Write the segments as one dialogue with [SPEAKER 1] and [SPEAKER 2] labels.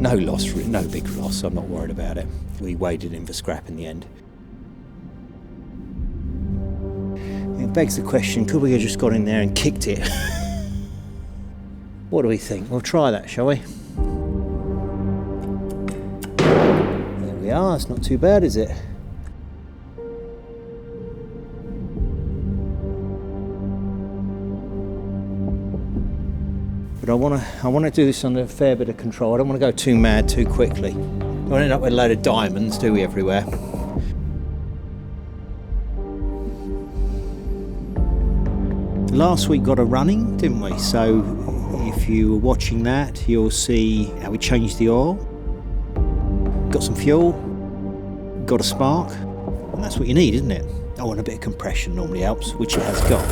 [SPEAKER 1] No loss, no big loss, I'm not worried about it. We waded in for scrap in the end. It begs the question, could we have just gone in there and kicked it? What do we think? We'll try that, shall we? There we are, it's not too bad, is it? But I want to do this under a fair bit of control. I don't want to go too mad too quickly. Don't want to end up with a load of diamonds, do we, everywhere? Last week got a running, didn't we? So if you were watching that, you'll see how we changed the oil, got some fuel, got a spark, and that's what you need, isn't it? Oh, and a bit of compression normally helps, which it has got.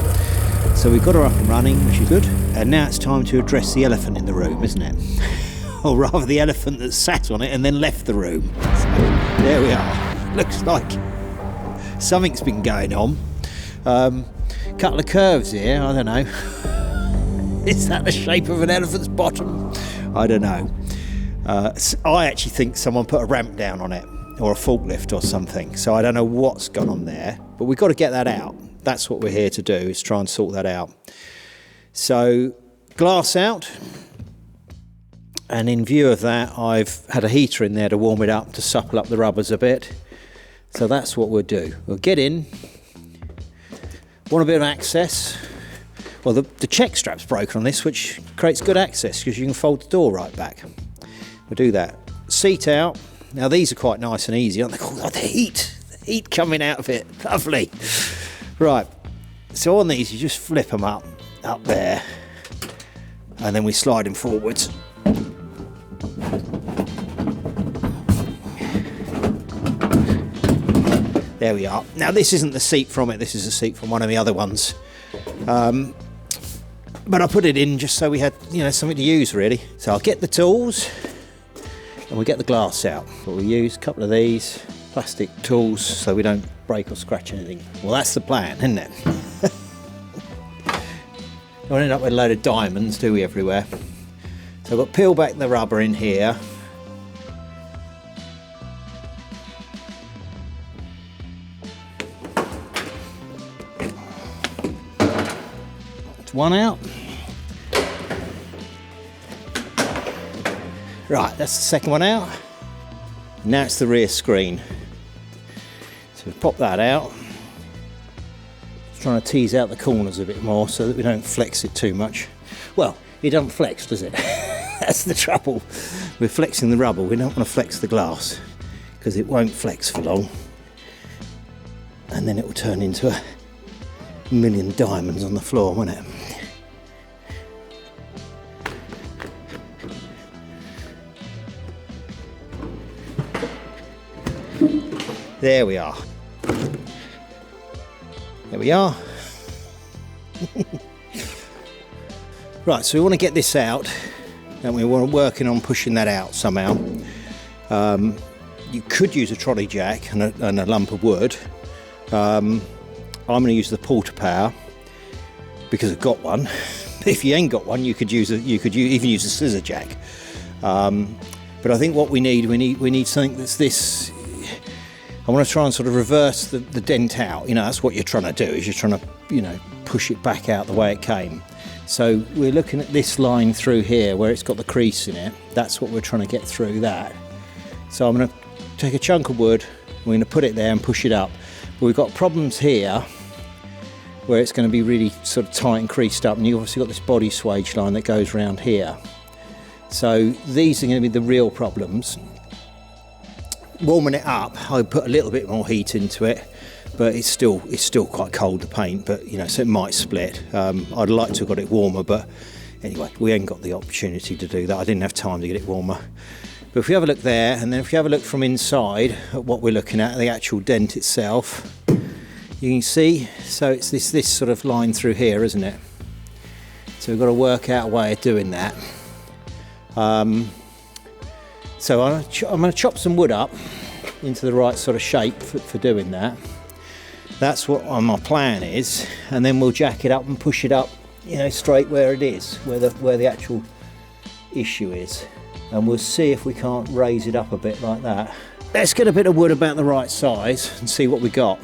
[SPEAKER 1] So we've got her up and running, which is good. And now it's time to address the elephant in the room, isn't it? Or rather the elephant that sat on it and then left the room. So there we are. Looks like something's been going on. Couple of curves here, I don't know. Is that the shape of an elephant's bottom? I don't know. I actually think someone put a ramp down on it, or a forklift or something. So I don't know what's gone on there, but we've got to get that out. That's what we're here to do, is try and sort that out. So glass out, and in view of that, I've had a heater in there to warm it up, to supple up the rubbers a bit. So that's what we'll do. We'll get in. Want a bit of access? Well, the check strap's broken on this, which creates good access because you can fold the door right back. We'll do that. Seat out. Now these are quite nice and easy, aren't they? Oh, the heat coming out of it. Lovely. Right, so on these you just flip them up there, and then we slide them forwards. There we are. Now this isn't the seat from it, this is the seat from one of the other ones. But I put it in just so we had, something to use really. So I'll get the tools and we'll get the glass out. But we'll use a couple of these plastic tools so we don't break or scratch anything. Well, that's the plan, isn't it? Don't end up with a load of diamonds, do we, everywhere? So I've got to peel back the rubber in here. That's one out. Right, that's the second one out. Now it's the rear screen. So we pop that out. Just trying to tease out the corners a bit more so that we don't flex it too much. Well, it doesn't flex, does it? That's the trouble. We're flexing the rubber, we don't want to flex the glass because it won't flex for long. And then it will turn into a million diamonds on the floor, won't it? There we are. There we are. Right, so we want to get this out, and we want to working on pushing that out somehow. You could use a trolley jack and a lump of wood. I'm going to use the porta power because I've got one. If you ain't got one, you could even use a scissor jack. But I think what we need something that's this. I want to try and sort of reverse the dent out. That's what you're trying to do, is you're trying to, push it back out the way it came. So we're looking at this line through here where it's got the crease in it. That's what we're trying to get through that. So I'm going to take a chunk of wood, we're going to put it there and push it up. But we've got problems here where it's going to be really sort of tight and creased up, and you've obviously got this body swage line that goes around here. So these are going to be the real problems. Warming it up, I put a little bit more heat into it, but it's still quite cold to paint. But so it might split. I'd like to have got it warmer, but anyway, we ain't got the opportunity to do that. I didn't have time to get it warmer. But if we have a look there, and then if you have a look from inside at what we're looking at, the actual dent itself, you can see. So it's this sort of line through here, isn't it? So we've got to work out a way of doing that. So I'm going to chop some wood up into the right sort of shape for doing that. That's what my plan is, and then we'll jack it up and push it up, straight where it is, where the actual issue is. and we'll see if we can't raise it up a bit like that. Let's get a bit of wood about the right size and see what we got.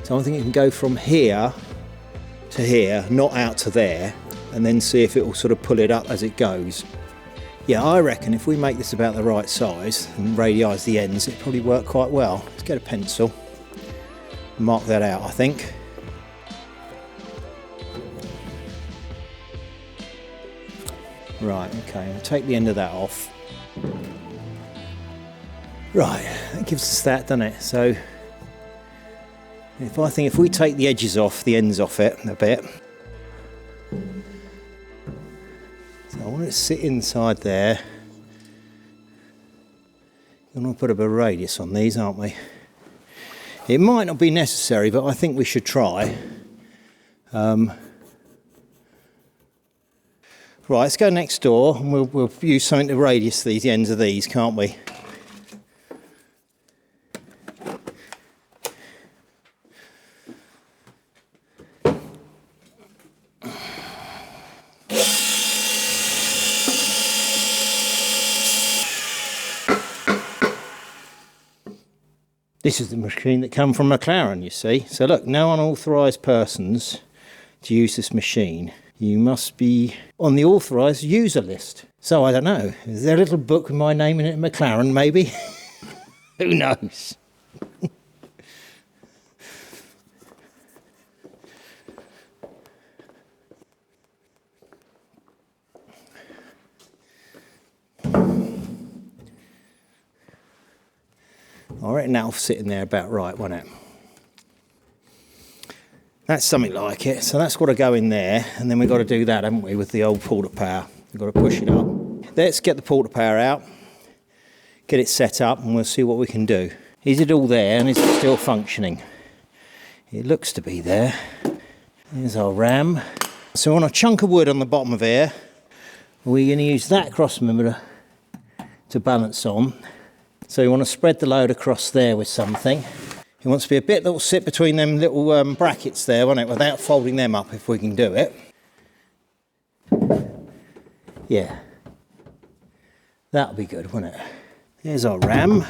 [SPEAKER 1] So I think you can go from here to here, not out to there, and then see if it will sort of pull it up as it goes. Yeah, I reckon if we make this about the right size and radii the ends, it'll probably work quite well. Let's get a pencil, mark that out, I think. Right, okay, I'll take the end of that off. Right, that gives us that, doesn't it? So, if we take the edges off, the ends off it a bit. So I want it to sit inside there. I'm going to put a bit of radius on these, aren't we? It might not be necessary, but I think we should try. Right, let's go next door and we'll use something to radius the ends of these, can't we? This is the machine that came from McLaren, you see. So look, no unauthorised persons to use this machine. You must be on the authorised user list. So I don't know, is there a little book with my name in it, McLaren maybe? Who knows? I reckon that'll sit in there about right, won't it? That's something like it. So that's got to go in there, and then we've got to do that, haven't we, with the old porta power. We've got to push it up. Let's get the porta power out, get it set up, and we'll see what we can do. Is it all there, and is it still functioning? It looks to be there. There's our ram. So on a chunk of wood on the bottom of here, we're going to use that cross member to balance on. So you want to spread the load across there with something. It wants to be a bit that will sit between them little brackets there, won't it, without folding them up if we can do it. Yeah. That'll be good, won't it? There's our ram.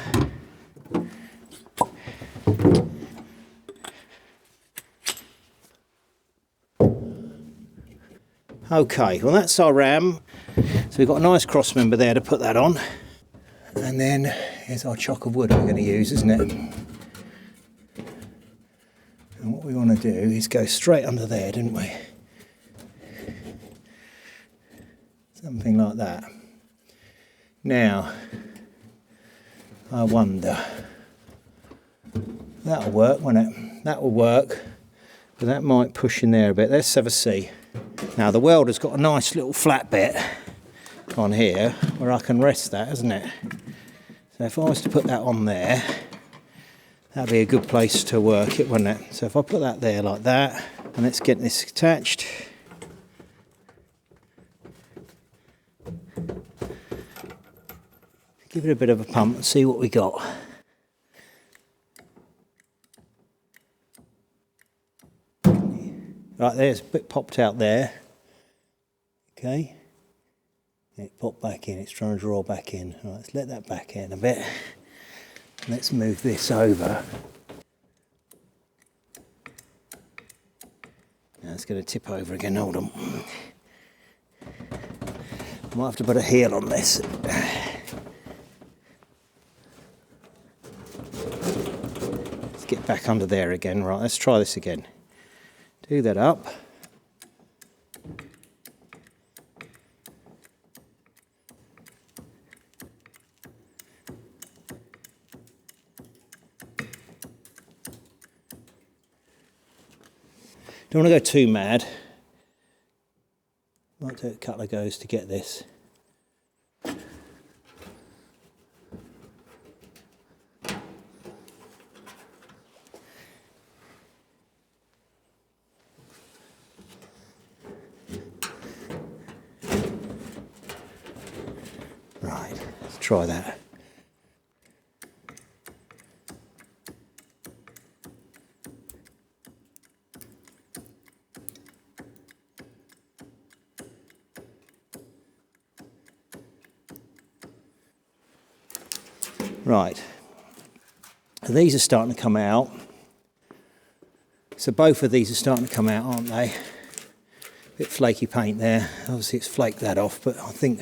[SPEAKER 1] Okay, well that's our ram. So we've got a nice cross member there to put that on. And then here's our chock of wood we're going to use, isn't it? And what we want to do is go straight under there, didn't we? Something like that. Now, I wonder, that'll work, won't it? That will work, but that might push in there a bit. Let's have a see. Now the welder's got a nice little flat bit on here where I can rest that, isn't it? So if I was to put that on there, that'd be a good place to work it, wouldn't it? So if I put that there like that, and let's get this attached. Give it a bit of a pump and see what we got. Right, there's a bit popped out there. Okay. It popped back in, it's trying to draw back in. Right, let's let that back in a bit. Let's move this over. Now it's going to tip over again, hold on. I might have to put a heel on this. Let's get back under there again. Right, let's try this again. Do that up. Don't want to go too mad. Might take a couple of goes to get this. Right, let's try that. Right, these are starting to come out. So both of these are starting to come out, aren't they? Bit flaky paint there. Obviously it's flaked that off, but I think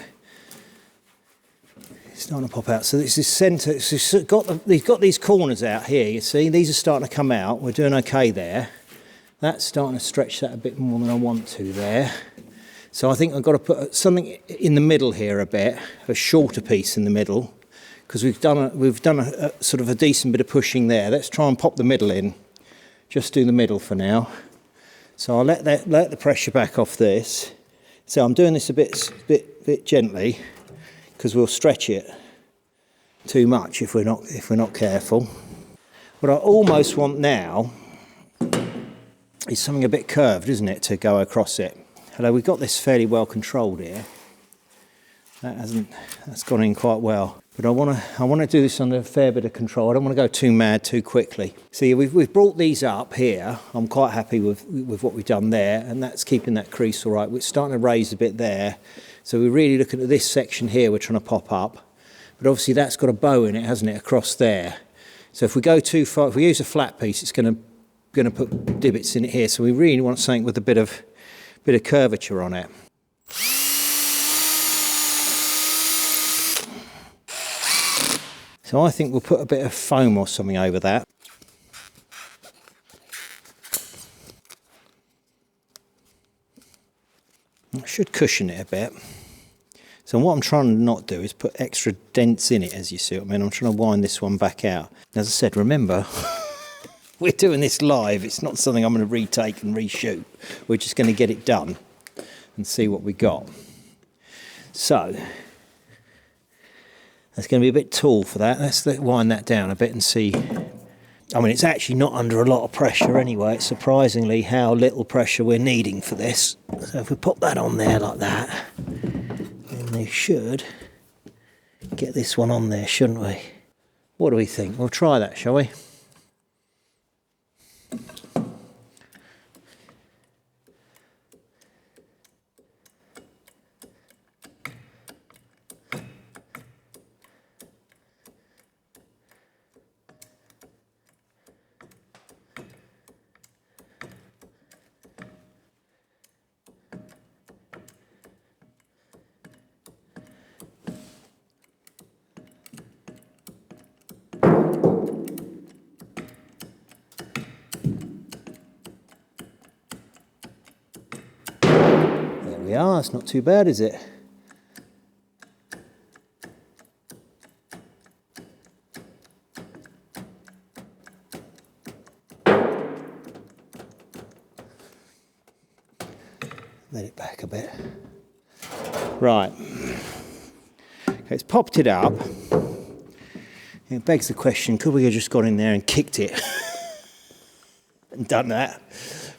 [SPEAKER 1] it's starting to pop out. So this is centre. It's got these corners out here. You see, these are starting to come out. We're doing okay there. That's starting to stretch that a bit more than I want to there. So I think I've got to put something in the middle here a bit, a shorter piece in the middle, because we've done a sort of a decent bit of pushing there. Let's try and pop the middle in. Just do the middle for now. So I'll let the pressure back off this. So I'm doing this a bit gently, because we'll stretch it too much if we're not careful. What I almost want now is something a bit curved, isn't it, to go across it. Although we've got this fairly well controlled here. That's gone in quite well. But I want to do this under a fair bit of control. I don't want to go too mad too quickly. See, we've brought these up here. I'm quite happy with what we've done there, and that's keeping that crease all right. We're starting to raise a bit there. So we're really looking at this section here we're trying to pop up. But obviously that's got a bow in it, hasn't it, across there. So if we go too far, if we use a flat piece, it's going to put divots in it here. So we really want something with a bit of curvature on it. So I think we'll put a bit of foam or something over that. It should cushion it a bit. So what I'm trying to not do is put extra dents in it, as you see what I mean. I'm trying to wind this one back out. As I said, remember, we're doing this live. It's not something I'm going to retake and reshoot. We're just going to get it done and see what we got. So that's going to be a bit tall for that. Let's wind that down a bit and see. I mean, it's actually not under a lot of pressure anyway. It's surprisingly how little pressure we're needing for this. So if we pop that on there like that, then they should get this one on there, shouldn't we? What do we think? We'll try that, shall we? We are, it's not too bad, is it? Let it back a bit. Right. Okay, it's popped it up. It begs the question, could we have just gone in there and kicked it and done that?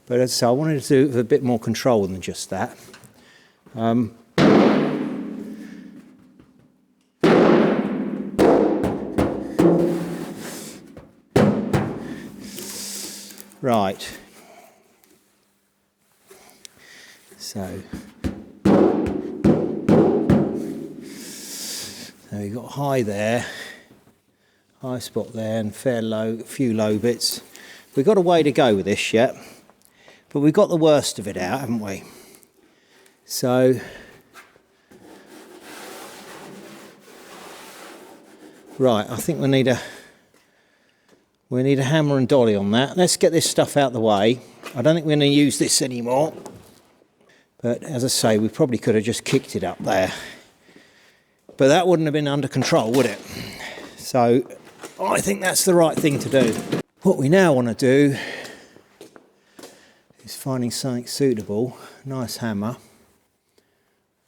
[SPEAKER 1] But as I say, I wanted to do it with a bit more control than just that. Right. So we've got high there, high spot there, and fair low, a few low bits. We've got a way to go with this yet, but we've got the worst of it out, haven't we? So right, I think we need a hammer and dolly on that. Let's get this stuff out the way. I don't think we're going to use this anymore. But as I say, we probably could have just kicked it up there. But that wouldn't have been under control, would it? So I think that's the right thing to do. What we now want to do is finding something suitable, nice hammer,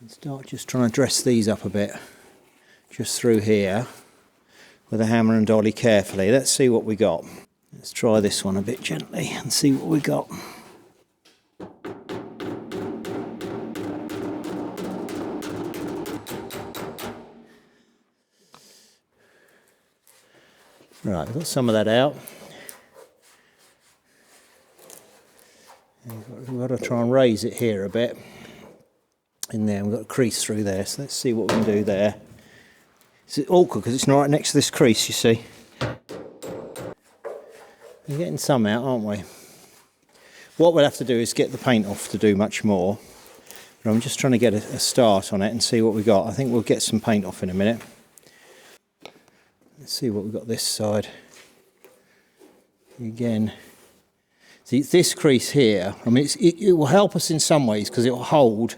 [SPEAKER 1] and start just trying to dress these up a bit, just through here, with a hammer and dolly carefully. Let's see what we got. Let's try this one a bit gently and see what we got. Right, we've got some of that out. We've got to try and raise it here a bit. In there, we've got a crease through there, so let's see what we can do there. It's awkward because it's not right next to this crease, you see. We're getting some out, aren't we? What we'll have to do is get the paint off to do much more. But I'm just trying to get a start on it and see what we got. I think we'll get some paint off in a minute. Let's see what we've got this side. Again, see this crease here, I mean it will help us in some ways because it'll hold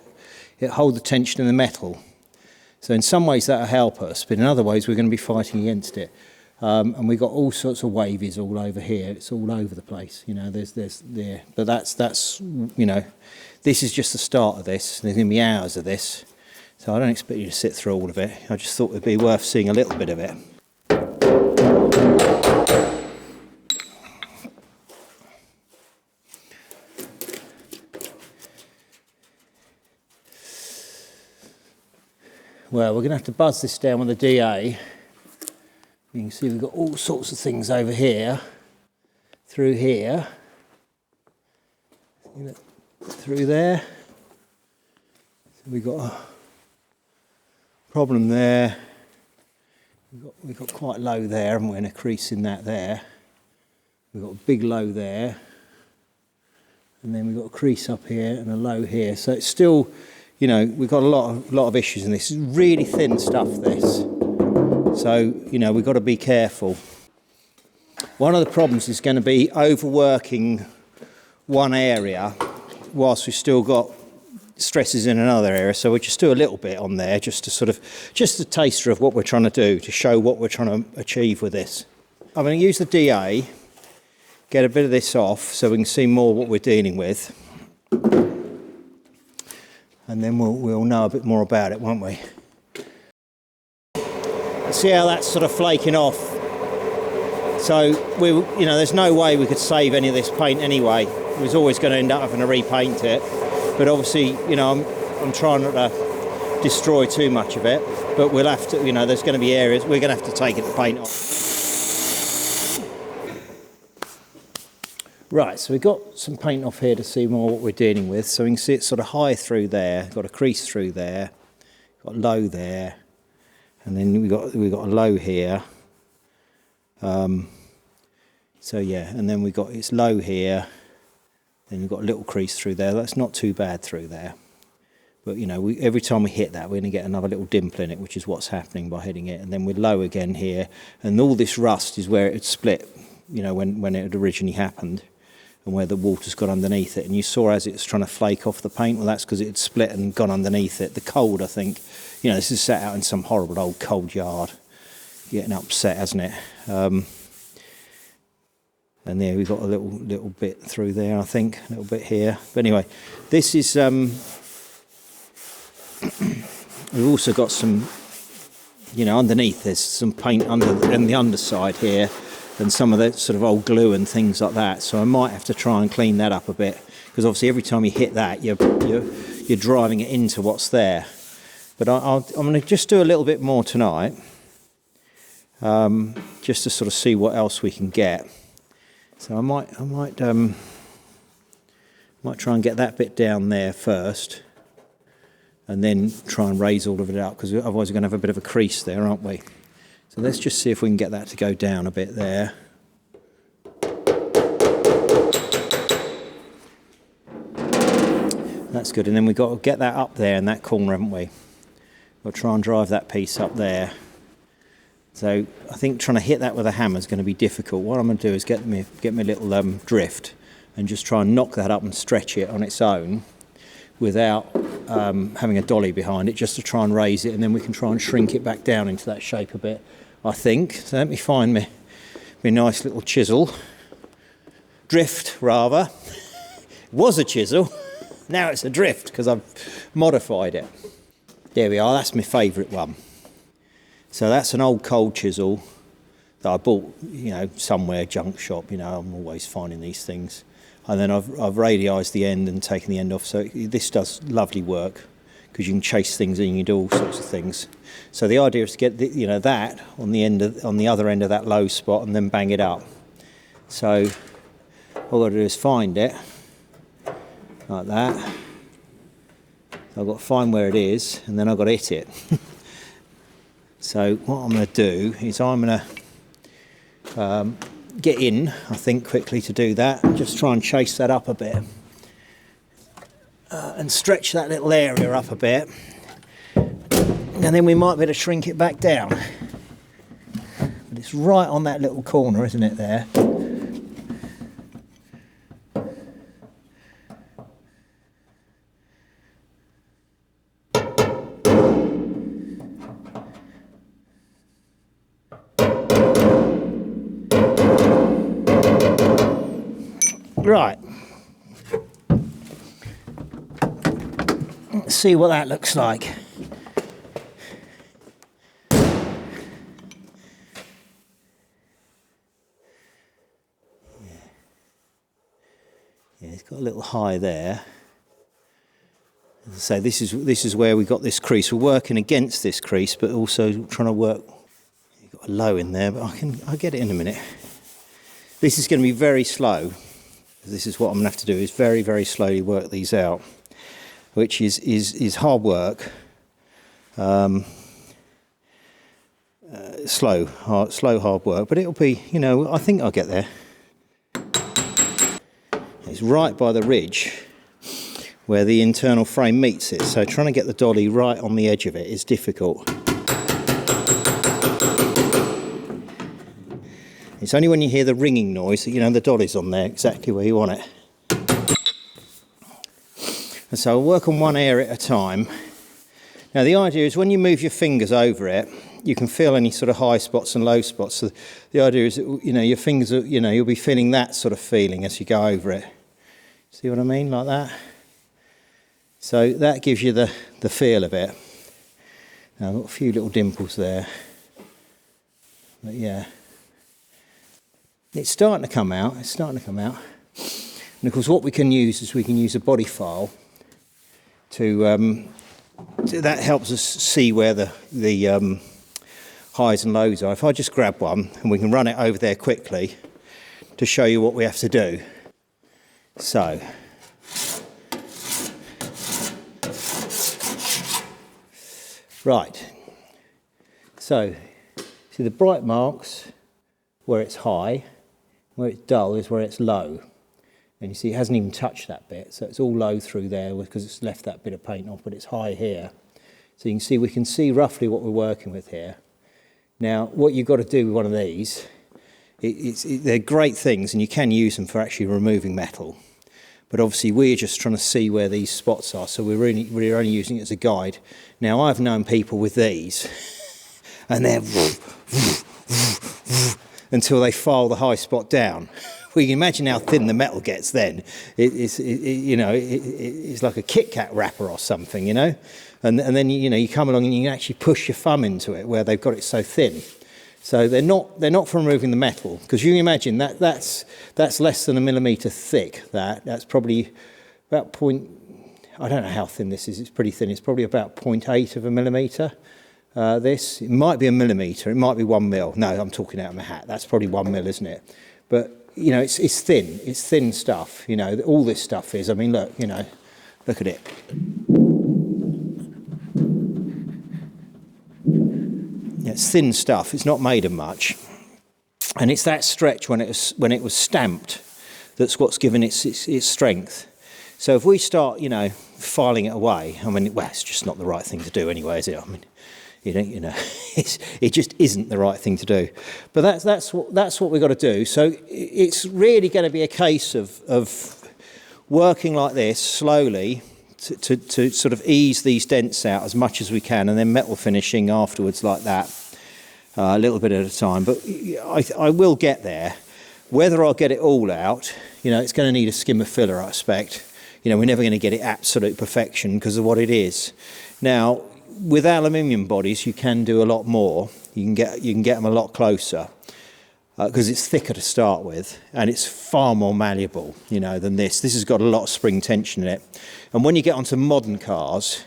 [SPEAKER 1] the tension in the metal. So in some ways that'll help us, but in other ways we're going to be fighting against it. And we've got all sorts of wavies all over here. It's all over the place, you know. There's there, but that's you know, this is just the start of this. There's going to be hours of this, so I don't expect you to sit through all of it. I just thought it'd be worth seeing a little bit of it. Well, we're going to have to buzz this down with a DA. You can see we've got all sorts of things over here, through here, through there. So we've got a problem there. We've got quite low there, haven't we, and a crease in that there. We've got a big low there. And then we've got a crease up here and a low here. So it's still, you know, we've got a lot of issues in this. It's really thin stuff, this. So, you know, we've got to be careful. One of the problems is going to be overworking one area whilst we've still got stresses in another area. So we'll just do a little bit on there, just a taster of what we're trying to do, to show what we're trying to achieve with this. I'm going to use the DA, get a bit of this off so we can see more what we're dealing with. And then we'll know a bit more about it, won't we? See how that's sort of flaking off. So you know, there's no way we could save any of this paint anyway. We was always going to end up having to repaint it. But obviously, you know, I'm trying not to destroy too much of it. But we'll have to, you know, there's going to be areas we're going to have to take the paint off. Right, so we've got some paint off here to see more what we're dealing with. So we can see it's sort of high through there, got a crease through there, got low there, and then we've got a low here. So yeah, and then it's low here, then we've got a little crease through there. That's not too bad through there. But you know, every time we hit that, we're going to get another little dimple in it, which is what's happening by hitting it. And then we're low again here, and all this rust is where it had split, you know, when it had originally happened, and where the water's got underneath it. And you saw as it's trying to flake off the paint, well, that's because it had split and gone underneath it. The cold, I think, you know, this is sat out in some horrible old cold yard, getting upset, hasn't it? And there we've got a little bit through there, I think, a little bit here. But anyway, this is, we've also got some, you know, underneath there's some paint on the underside here, and some of the sort of old glue and things like that. So I might have to try and clean that up a bit, because obviously every time you hit that, you're driving it into what's there. But I'm going to just do a little bit more tonight, just to sort of see what else we can get. So I might try and get that bit down there first, and then try and raise all of it out, because otherwise we're going to have a bit of a crease there, aren't we? So let's just see if we can get that to go down a bit there. That's good, and then we've got to get that up there in that corner, haven't we? We'll try and drive that piece up there. So I think trying to hit that with a hammer is going to be difficult. What I'm going to do is get me a little drift and just try and knock that up and stretch it on its own without having a dolly behind it, just to try and raise it, and then we can try and shrink it back down into that shape a bit, I think. So let me find me nice little chisel. Drift, rather. It was a chisel, now it's a drift because I've modified it. There we are, that's my favourite one. So that's an old cold chisel that I bought, you know, somewhere, junk shop, you know, I'm always finding these things. And then I've radialised the end and taken the end off, so this does lovely work, because you can chase things and you can do all sorts of things. So the idea is to get you know, that on the other end of that low spot, and then bang it up. So all I've got to do is find it like that. So I've got to find where it is, and then I've got to hit it. So what I'm going to do is I'm going to get in, I think, quickly to do that. Just try and chase that up a bit. And stretch that little area up a bit. And then we might be able to shrink it back down. But it's right on that little corner, isn't it, there? Right. Let's see what that looks like. Yeah, it's got a little high there. As I say, this is where we got this crease. We're working against this crease, but also trying to work. You've got a low in there, but I'll get it in a minute. This is going to be very slow. This is what I'm going to have to do, is very, very slowly work these out, which is hard work. Slow, hard work, but it'll be, you know, I think I'll get there. It's right by the ridge where the internal frame meets it, so trying to get the dolly right on the edge of it is difficult. It's only when you hear the ringing noise that you know the dolly's on there exactly where you want it. And so I'll work on one area at a time. Now the idea is when you move your fingers over it, you can feel any sort of high spots and low spots. So the idea is that, you know, your fingers are, you know, you'll be feeling that sort of feeling as you go over it. See what I mean, like that? So that gives you the feel of it. Now I've got a few little dimples there. But yeah. It's starting to come out, And of course what we can use is we can use a body file to that helps us see where the highs and lows are. If I just grab one and we can run it over there quickly to show you what we have to do. So, right, so see the bright marks where it's high, where it's dull is where it's low. And you see it hasn't even touched that bit, so it's all low through there because it's left that bit of paint off, but it's high here. So you can see, we can see roughly what we're working with here. Now, what you've got to do with one of these, they're great things and you can use them for actually removing metal. But obviously we're just trying to see where these spots are, so we're only using it as a guide. Now, I've known people with these, and they're until they file the high spot down. Well, you can imagine how thin the metal gets then. It's like a Kit Kat wrapper or something, you know. And then you come along and you can actually push your thumb into it where they've got it so thin. So they're not for removing the metal, because you can imagine that's less than a millimetre thick. That's probably about I don't know how thin this is. It's pretty thin. It's probably about 0.8 of a millimetre. This, it might be a millimetre, it might be 1 mil. No, I'm talking out of my hat. That's probably 1 mil, isn't it? But, you know, it's thin. It's thin stuff, you know. All this stuff is. I mean, look, you know, look at it. Yeah, it's thin stuff. It's not made of much. And it's that stretch when it was stamped that's what's given its strength. So if we start, you know, filing it away, I mean, well, it's just not the right thing to do anyway, is it? I mean, you know, it just isn't the right thing to do. But that's what we've got to do. So it's really going to be a case of working like this slowly to sort of ease these dents out as much as we can, and then metal finishing afterwards like that, a little bit at a time. But I will get there. Whether I'll get it all out, you know, it's going to need a skim of filler, I expect. You know, we're never going to get it absolute perfection because of what it is. Now, with aluminium bodies, you can do a lot more. You can get them a lot closer because it's thicker to start with, and it's far more malleable, you know, than this. This has got a lot of spring tension in it. And when you get onto modern cars,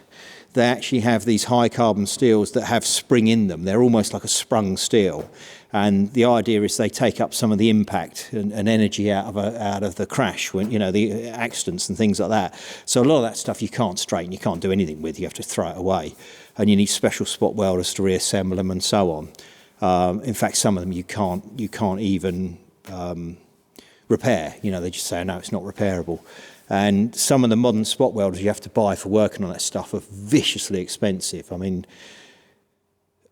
[SPEAKER 1] they actually have these high carbon steels that have spring in them. They're almost like a sprung steel. And the idea is they take up some of the impact and energy out of the crash, when the accidents and things like that. So a lot of that stuff you can't straighten, you can't do anything with. You have to throw it away, and you need special spot welders to reassemble them and so on. In fact, some of them you can't even repair. They just say no, it's not repairable. And some of the modern spot welders you have to buy for working on that stuff are viciously expensive. I mean,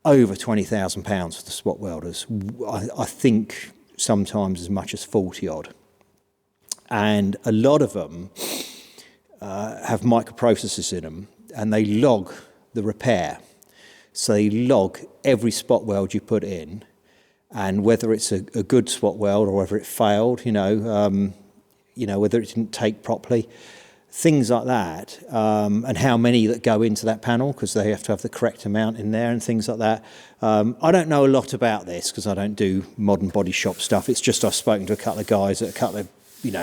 [SPEAKER 1] over £20,000 for the spot welders. I think sometimes as much as 40 odd. And a lot of them have microprocessors in them, and they log the repair. So they log every spot weld you put in, and whether it's a good spot weld or whether it failed, whether it didn't take properly, things like that, and how many that go into that panel, because they have to have the correct amount in there and things like that. I don't know a lot about this because I don't do modern body shop stuff. It's just I've spoken to a couple of guys at a couple of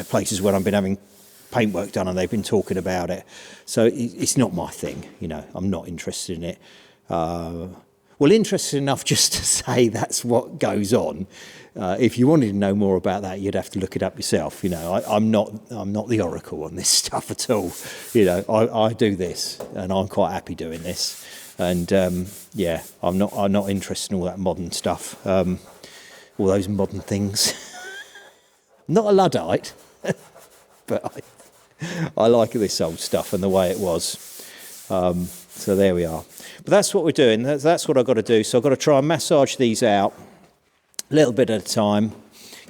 [SPEAKER 1] places where I've been having paintwork done, and they've been talking about it. So it's not my thing. I'm not interested in it. Well, interested enough just to say that's what goes on. If you wanted to know more about that, you'd have to look it up yourself. I'm not the oracle on this stuff at all. I do this, and I'm quite happy doing this. And I'm not interested in all that modern stuff, all those modern things. I'm not a Luddite, but I like this old stuff and the way it was. So there we are. But that's what we're doing. That's what I've got to do. So I've got to try and massage these out a little bit at a time,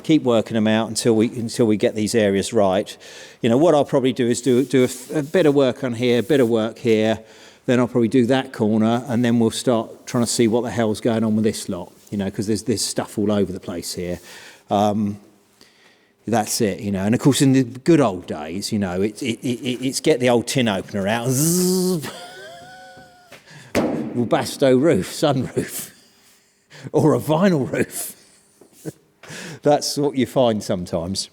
[SPEAKER 1] keep working them out until we get these areas right. What I'll probably do is do a bit of work on here, a bit of work here, then I'll probably do that corner, and then we'll start trying to see what the hell's going on with this lot, because there's stuff all over the place here. That's it, and of course in the good old days, it's get the old tin opener out, Webasto roof, sunroof, or a vinyl roof. That's what you find sometimes.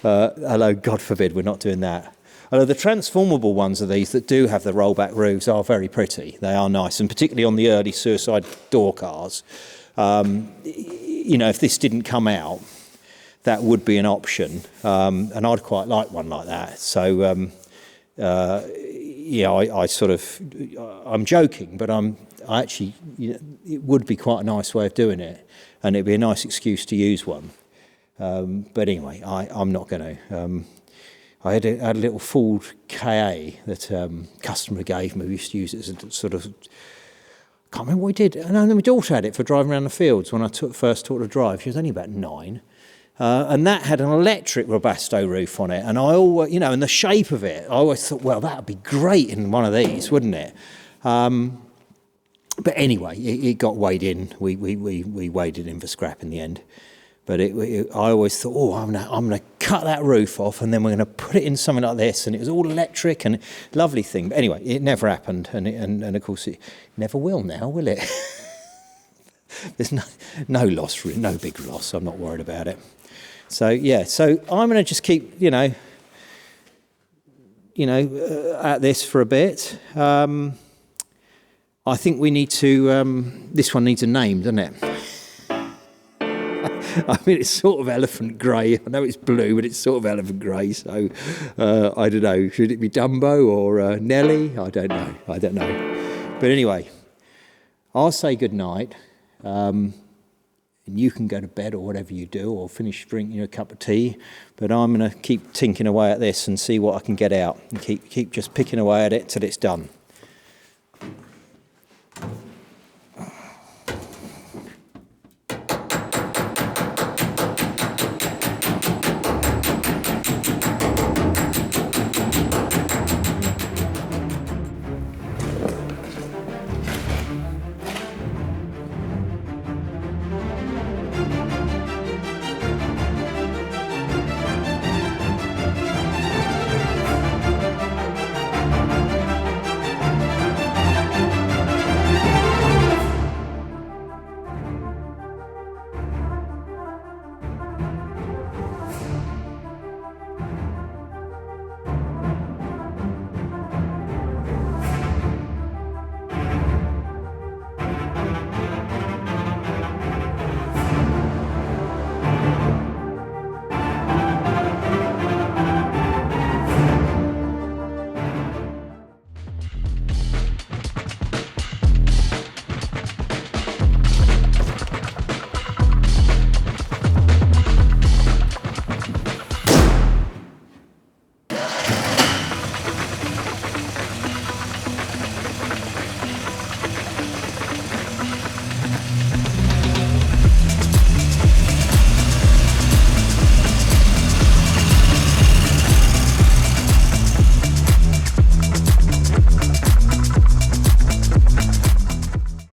[SPEAKER 1] Although, God forbid, we're not doing that. Although the transformable ones of these that do have the rollback roofs are very pretty. They are nice, and particularly on the early suicide door cars. If this didn't come out, that would be an option, and I'd quite like one like that. So, I'm joking, but I actually, it would be quite a nice way of doing it, and it'd be a nice excuse to use one. But anyway, I'm not going to. I had a little Ford KA that customer gave me. We used to use it as a sort of, I can't remember what we did. And my daughter had it for driving around the fields when I first taught her to drive. She was only about 9. And that had an electric Webasto roof on it. And I always, and the shape of it, I always thought, well, that would be great in one of these, wouldn't it? But anyway, it got weighed in. We weighed it in for scrap in the end. But I always thought, oh, I'm gonna cut that roof off, and then we're going to put it in something like this, and it was all electric and lovely thing. But anyway, it never happened, and of course it never will now, will it? There's no loss, no big loss. I'm not worried about it. So yeah, so I'm going to just keep, at this for a bit. I think we need to. This one needs a name, doesn't it? I mean, it's sort of elephant grey. I know it's blue, but it's sort of elephant grey. So I don't know. Should it be Dumbo or Nelly? I don't know. But anyway, I'll say good night. And you can go to bed or whatever you do, or finish drinking a cup of tea. But I'm going to keep tinking away at this and see what I can get out, and keep just picking away at it till it's done.